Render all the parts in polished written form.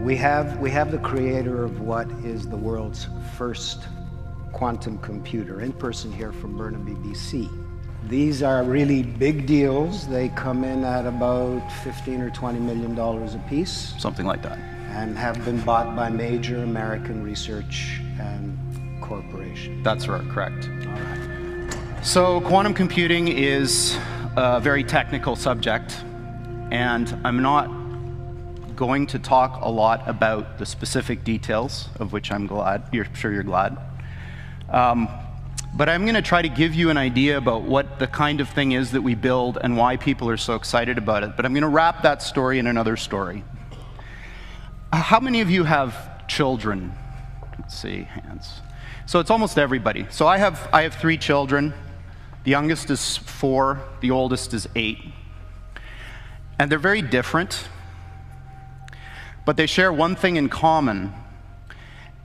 We have the creator of what is the world's first quantum computer in person here from Burnaby, BC. These are really big deals. They come in at about $15 or $20 million a piece. Something like that. And have been bought by major American research and corporations. That's right, correct. All right. So quantum computing is a very technical subject, and I'm not going to talk a lot about the specific details, of which I'm glad. I'm sure you're glad. But I'm going to try to give you an idea about what the kind of thing is that we build and why people are so excited about it. But I'm going to wrap that story in another story. How many of you have children? Let's see, hands. So it's almost everybody. So I have 3 children. The youngest is 4, the oldest is 8. And they're very different, but they share one thing in common.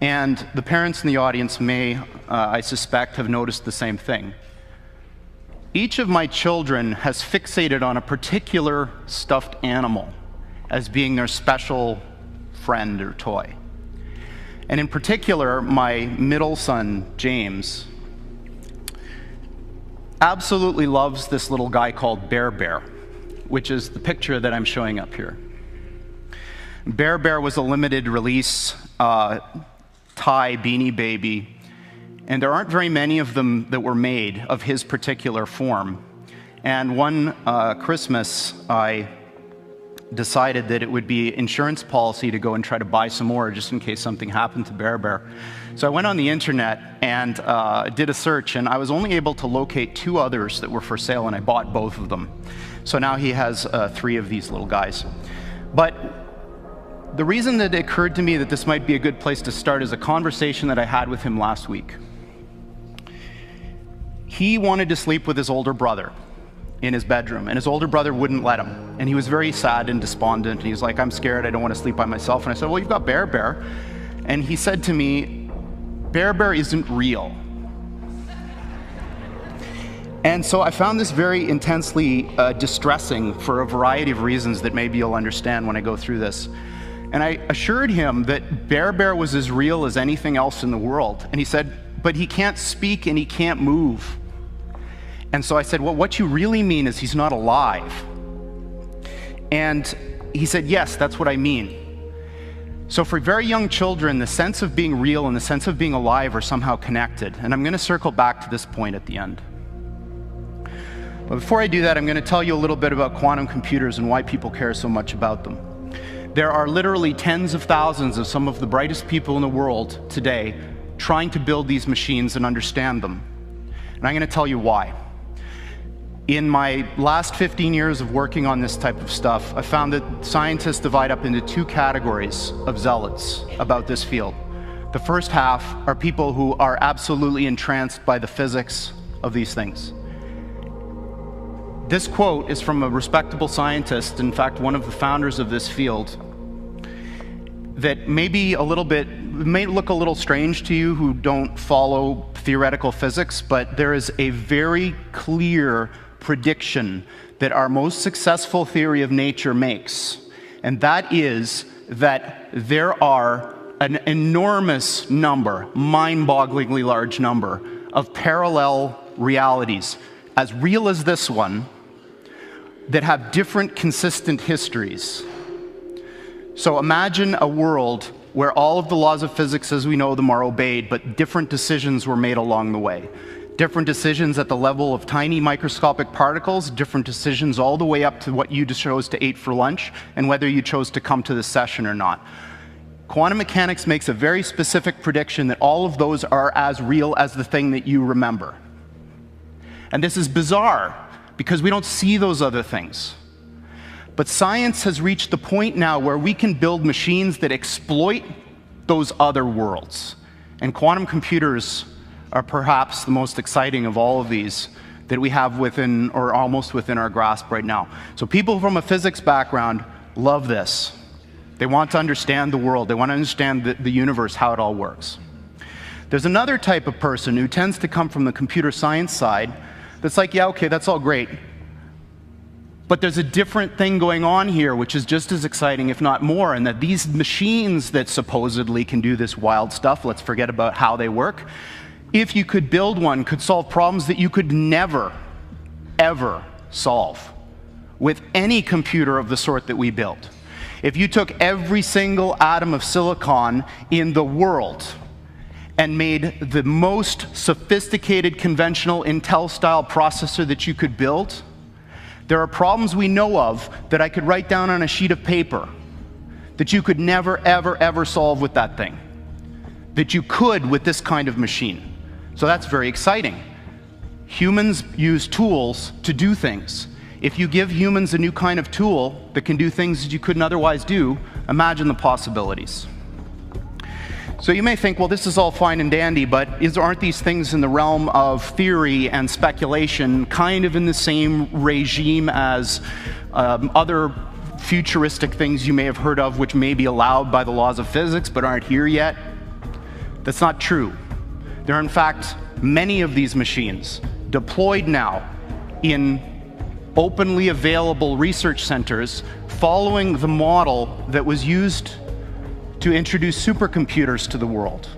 And the parents in the audience may, I suspect, have noticed the same thing. Each of my children has fixated on a particular stuffed animal as being their special friend or toy. And in particular, my middle son, James, absolutely loves this little guy called Bear Bear, which is the picture that I'm showing up here. Bear Bear was a limited release Thai Beanie Baby, and there aren't very many of them that were made of his particular form. And one Christmas, I decided that it would be insurance policy to go and try to buy some more just in case something happened to Bear Bear. So I went on the internet and did a search, and I was only able to locate 2 others that were for sale, and I bought both of them. So now he has 3 of these little guys. But the reason that it occurred to me that this might be a good place to start is a conversation that I had with him last week. He wanted to sleep with his older brother in his bedroom, and his older brother wouldn't let him. And he was very sad and despondent, and he was like, I'm scared, I don't want to sleep by myself. And I said, well, you've got Bear Bear. And he said to me, Bear Bear isn't real. And so I found this very intensely distressing for a variety of reasons that maybe you'll understand when I go through this. And I assured him that Bear Bear was as real as anything else in the world. And he said, but he can't speak and he can't move. And so I said, well, what you really mean is he's not alive. And he said, yes, that's what I mean. So for very young children, the sense of being real and the sense of being alive are somehow connected. And I'm going to circle back to this point at the end. But before I do that, I'm going to tell you a little bit about quantum computers and why people care so much about them. There are literally tens of thousands of some of the brightest people in the world today trying to build these machines and understand them. And I'm going to tell you why. In my last 15 years of working on this type of stuff, I found that scientists divide up into 2 categories of zealots about this field. The first half are people who are absolutely entranced by the physics of these things. This quote is from a respectable scientist, in fact, one of the founders of this field, that may look a little strange to you who don't follow theoretical physics, but there is a very clear prediction that our most successful theory of nature makes, and that is that there are an enormous number, mind-bogglingly large number, of parallel realities, as real as this one, that have different consistent histories. So imagine a world where all of the laws of physics as we know them are obeyed, but different decisions were made along the way. Different decisions at the level of tiny microscopic particles, different decisions all the way up to what you chose to eat for lunch, and whether you chose to come to this session or not. Quantum mechanics makes a very specific prediction that all of those are as real as the thing that you remember. And this is bizarre, because we don't see those other things. But science has reached the point now where we can build machines that exploit those other worlds. And quantum computers are perhaps the most exciting of all of these that we have within, or almost within our grasp right now. So people from a physics background love this. They want to understand the world. They want to understand the universe, how it all works. There's another type of person who tends to come from the computer science side that's like, yeah, okay, that's all great. But there's a different thing going on here, which is just as exciting, if not more, and that these machines that supposedly can do this wild stuff, let's forget about how they work, if you could build one, could solve problems that you could never, ever solve with any computer of the sort that we build. If you took every single atom of silicon in the world and made the most sophisticated conventional Intel-style processor that you could build, there are problems we know of that I could write down on a sheet of paper that you could never, ever, ever solve with that thing, that you could with this kind of machine. So that's very exciting. Humans use tools to do things. If you give humans a new kind of tool that can do things that you couldn't otherwise do, imagine the possibilities. So you may think, well, this is all fine and dandy, but aren't these things in the realm of theory and speculation, kind of in the same regime as other futuristic things you may have heard of, which may be allowed by the laws of physics but aren't here yet? That's not true. There are, in fact, many of these machines deployed now in openly available research centers following the model that was used to introduce supercomputers to the world.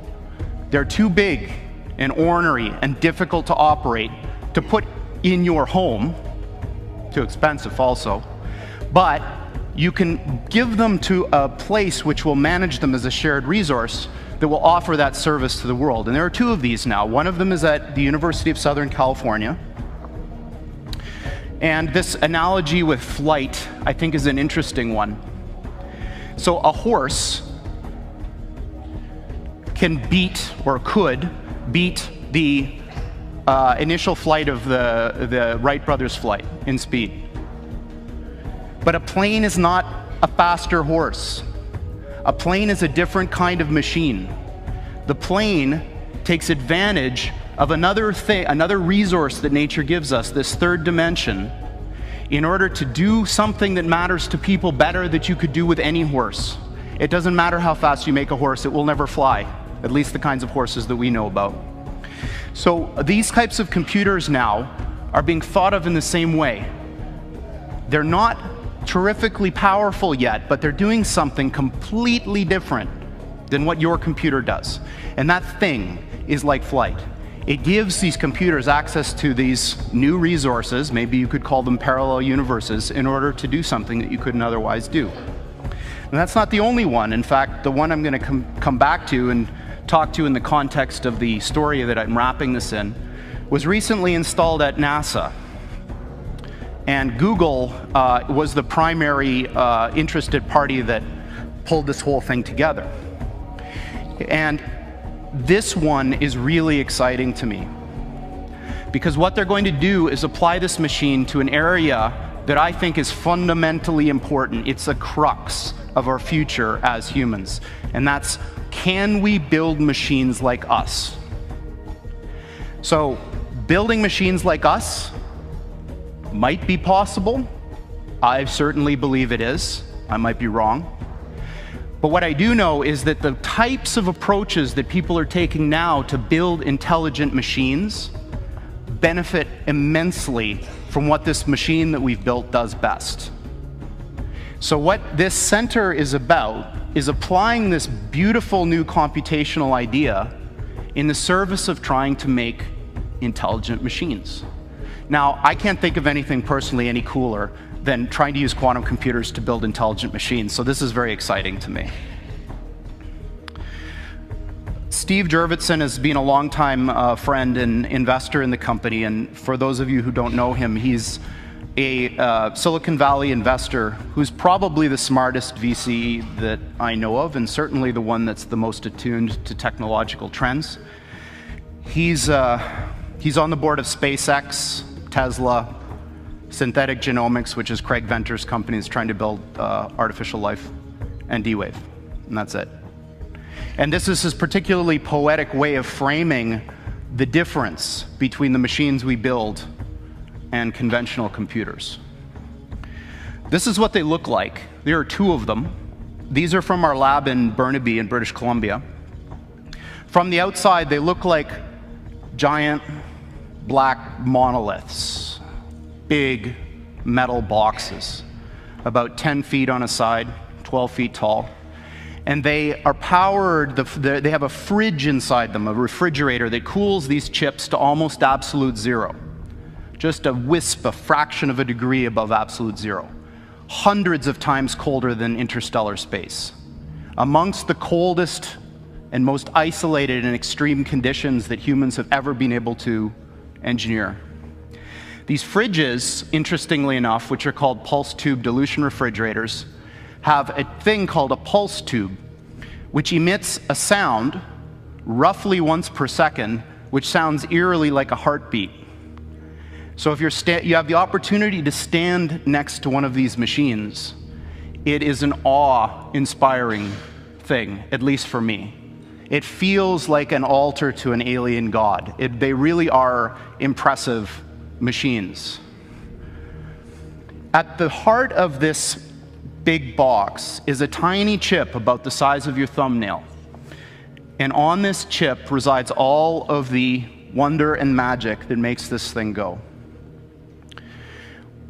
They're too big and ornery and difficult to operate to put in your home, too expensive also, but you can give them to a place which will manage them as a shared resource that will offer that service to the world. And there are two of these now. One of them is at the University of Southern California. And this analogy with flight, I think, is an interesting one. So a horse can beat, or could beat, the initial flight of the Wright brothers' flight in speed. But a plane is not a faster horse. A plane is a different kind of machine. The plane takes advantage of another resource that nature gives us, this third dimension, in order to do something that matters to people better that you could do with any horse. It doesn't matter how fast you make a horse, it will never fly, at least the kinds of horses that we know about. So these types of computers now are being thought of in the same way. They're not terrifically powerful yet, but they're doing something completely different than what your computer does. And that thing is like flight. It gives these computers access to these new resources, maybe you could call them parallel universes, in order to do something that you couldn't otherwise do. And that's not the only one. In fact, the one I'm going to come back to and talk to in the context of the story that I'm wrapping this in was recently installed at NASA. And Google was the primary interested party that pulled this whole thing together. And this one is really exciting to me, because what they're going to do is apply this machine to an area that I think is fundamentally important. It's a crux of our future as humans, and that's, can we build machines like us? So building machines like us might be possible. I certainly believe it is. I might be wrong. But what I do know is that the types of approaches that people are taking now to build intelligent machines benefit immensely from what this machine that we've built does best. So what this center is about is applying this beautiful new computational idea in the service of trying to make intelligent machines. Now, I can't think of anything personally any cooler than trying to use quantum computers to build intelligent machines, so this is very exciting to me. Steve Jurvetson has been a longtime friend and investor in the company, and for those of you who don't know him, he's a Silicon Valley investor who's probably the smartest VC that I know of, and certainly the one that's the most attuned to technological trends. He's on the board of SpaceX, Tesla, Synthetic Genomics, which is Craig Venter's company that's trying to build artificial life, and D-Wave, and that's it. And this is his particularly poetic way of framing the difference between the machines we build and conventional computers. This is what they look like. There are two of them. These are from our lab in Burnaby in British Columbia. From the outside, they look like giant black monoliths. Big, metal boxes, about 10 feet on a side, 12 feet tall. And they are powered, they have a fridge inside them, a refrigerator that cools these chips to almost absolute zero. Just a wisp, a fraction of a degree above absolute zero. Hundreds of times colder than interstellar space. Amongst the coldest and most isolated and extreme conditions that humans have ever been able to engineer. These fridges, interestingly enough, which are called pulse tube dilution refrigerators, have a thing called a pulse tube, which emits a sound roughly once per second, which sounds eerily like a heartbeat. So if you have the opportunity to stand next to one of these machines, it is an awe-inspiring thing, at least for me. It feels like an altar to an alien god. They really are impressive machines. At the heart of this big box is a tiny chip about the size of your thumbnail. And on this chip resides all of the wonder and magic that makes this thing go.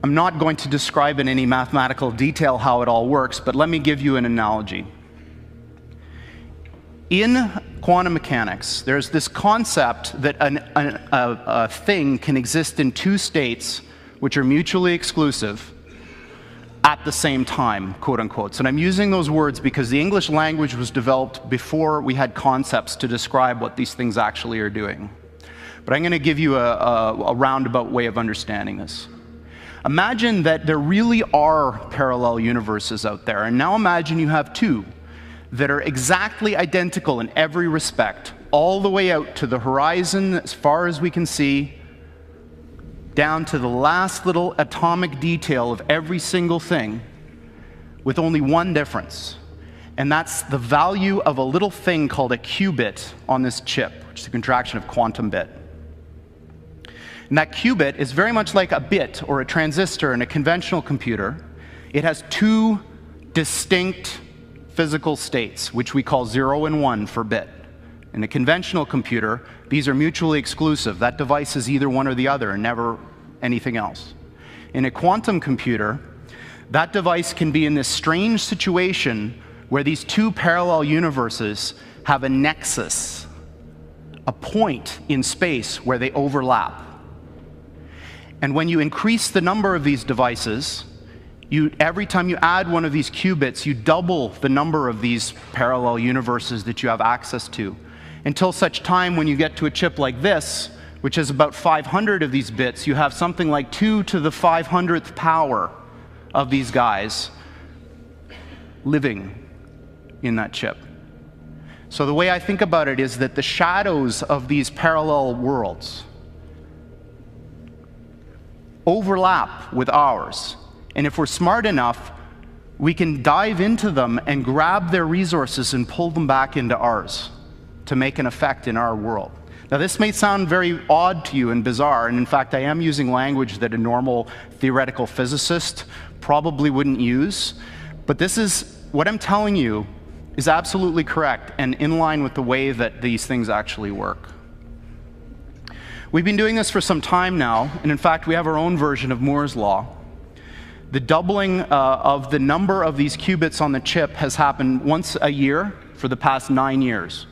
I'm not going to describe in any mathematical detail how it all works, but let me give you an analogy. In quantum mechanics, there's this concept that a thing can exist in two states which are mutually exclusive at the same time, quote unquote. And I'm using those words because the English language was developed before we had concepts to describe what these things actually are doing. But I'm going to give you a roundabout way of understanding this. Imagine that there really are parallel universes out there, and now imagine you have two that are exactly identical in every respect, all the way out to the horizon as far as we can see, down to the last little atomic detail of every single thing, with only one difference. And that's the value of a little thing called a qubit on this chip, which is a contraction of quantum bit. And that qubit is very much like a bit or a transistor in a conventional computer. It has two distinct physical states, which we call 0 and 1 for bit. In a conventional computer, these are mutually exclusive. That device is either one or the other and never anything else. In a quantum computer, that device can be in this strange situation where these two parallel universes have a nexus, a point in space where they overlap. And when you increase the number of these devices, every time you add one of these qubits, you double the number of these parallel universes that you have access to, until such time when you get to a chip like this, which is about 500 of these bits, you have something like 2 to the 500th power of these guys living in that chip. So the way I think about it is that the shadows of these parallel worlds overlap with ours. And if we're smart enough, we can dive into them and grab their resources and pull them back into ours to make an effect in our world. Now, this may sound very odd to you and bizarre, and in fact, I am using language that a normal theoretical physicist probably wouldn't use, but this is, what I'm telling you is absolutely correct and in line with the way that these things actually work. We've been doing this for some time now, and in fact, we have our own version of Moore's Law. The doubling of the number of these qubits on the chip has happened once a year for the past 9 years.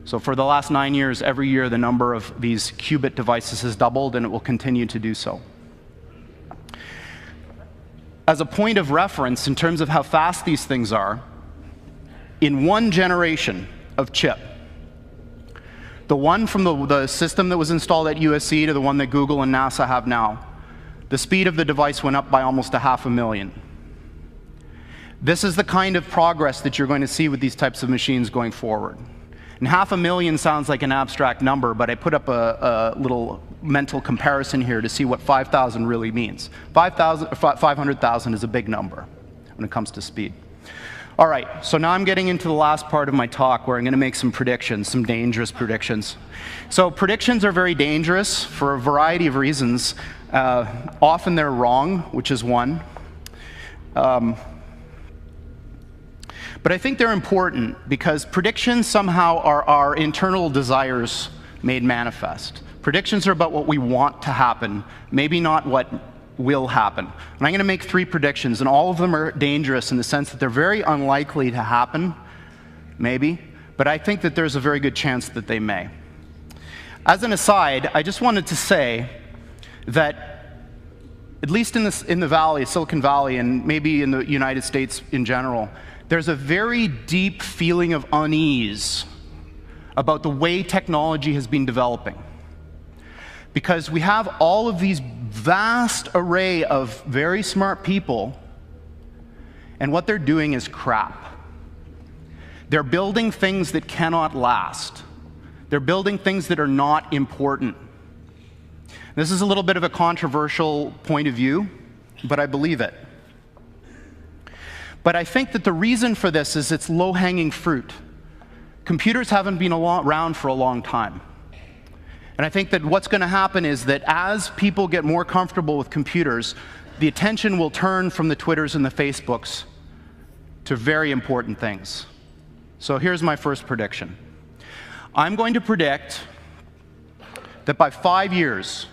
So for the last 9 years, every year the number of these qubit devices has doubled, and it will continue to do so. As a point of reference in terms of how fast these things are, in one generation of chip, the one from the system that was installed at USC to the one that Google and NASA have now, the speed of the device went up by almost 500,000. This is the kind of progress that you're going to see with these types of machines going forward. And 500,000 sounds like an abstract number, but I put up a little mental comparison here to see what 5,000 really means. 500,000 is a big number when it comes to speed. All right, so now I'm getting into the last part of my talk where I'm going to make some predictions, some dangerous predictions. So predictions are very dangerous for a variety of reasons. Often they're wrong, which is one. But I think they're important because predictions somehow are our internal desires made manifest. Predictions are about what we want to happen, maybe not what will happen. And I'm going to make 3 predictions, and all of them are dangerous in the sense that they're very unlikely to happen, maybe, but I think that there's a very good chance that they may. As an aside, I just wanted to say that, at least in the Valley, Silicon Valley, and maybe in the United States in general, there's a very deep feeling of unease about the way technology has been developing. Because we have all of these vast array of very smart people, and what they're doing is crap. They're building things that cannot last. They're building things that are not important. This is a little bit of a controversial point of view, but I believe it. But I think that the reason for this is it's low-hanging fruit. Computers haven't been around for a long time. And I think that what's going to happen is that as people get more comfortable with computers, the attention will turn from the Twitters and the Facebooks to very important things. So here's my first prediction. I'm going to predict that by 5 years,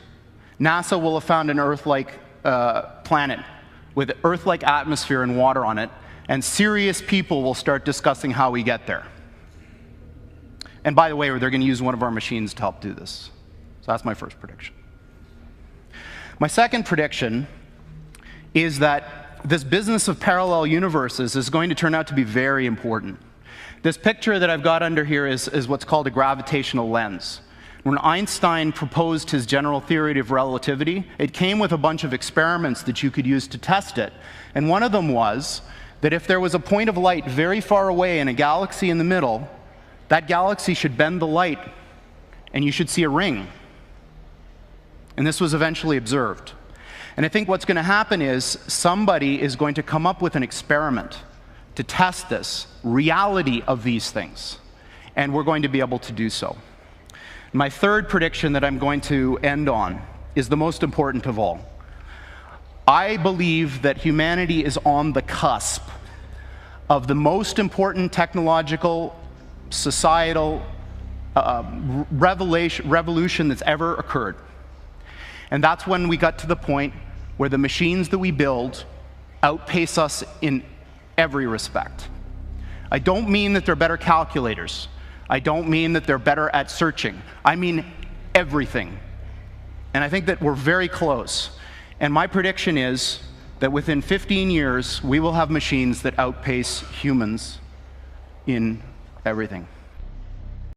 NASA will have found an Earth-like planet with Earth-like atmosphere and water on it, and serious people will start discussing how we get there. And by the way, they're going to use one of our machines to help do this. So that's my first prediction. My second prediction is that this business of parallel universes is going to turn out to be very important. This picture that I've got under here is what's called a gravitational lens. When Einstein proposed his general theory of relativity, it came with a bunch of experiments that you could use to test it. And one of them was that if there was a point of light very far away and a galaxy in the middle, that galaxy should bend the light, and you should see a ring. And this was eventually observed. And I think what's going to happen is somebody is going to come up with an experiment to test this reality of these things. And we're going to be able to do so. My third prediction that I'm going to end on is the most important of all. I believe that humanity is on the cusp of the most important technological, societal revolution that's ever occurred. And that's when we got to the point where the machines that we build outpace us in every respect. I don't mean that they're better calculators. I don't mean that they're better at searching. I mean everything. And I think that we're very close. And my prediction is that within 15 years, we will have machines that outpace humans in everything.